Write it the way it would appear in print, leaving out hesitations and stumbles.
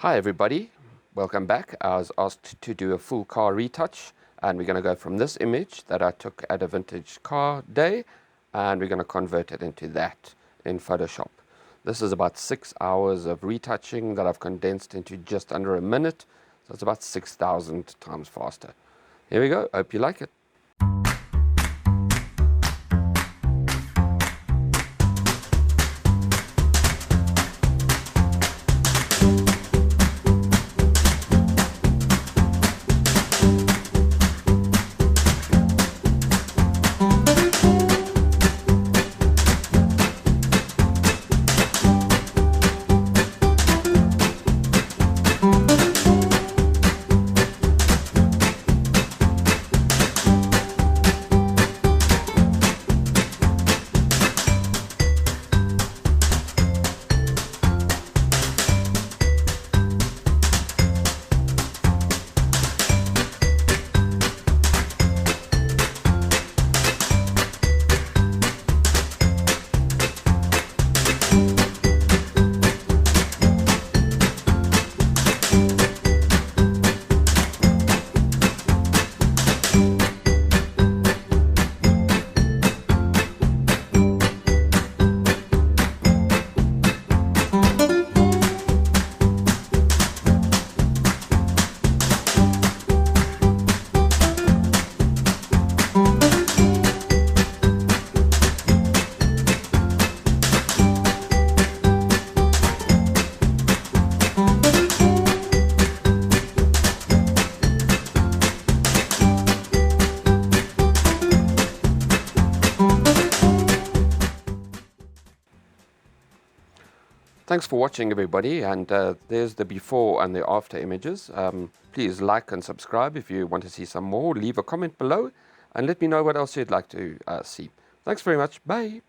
Hi everybody, welcome back. I was asked to do a full car retouch, and we're going to go from this image that I took at a vintage car day, and we're going to convert it into that in Photoshop. This is about 6 hours of retouching that I've condensed into just under a minute, so it's about 6,000 times faster. Here we go, hope you like it. Thanks for watching everybody, and there's the before and the after images. Please like and subscribe if you want to see some more. Leave a comment below and let me know what else you'd like to see. Thanks very much. Bye.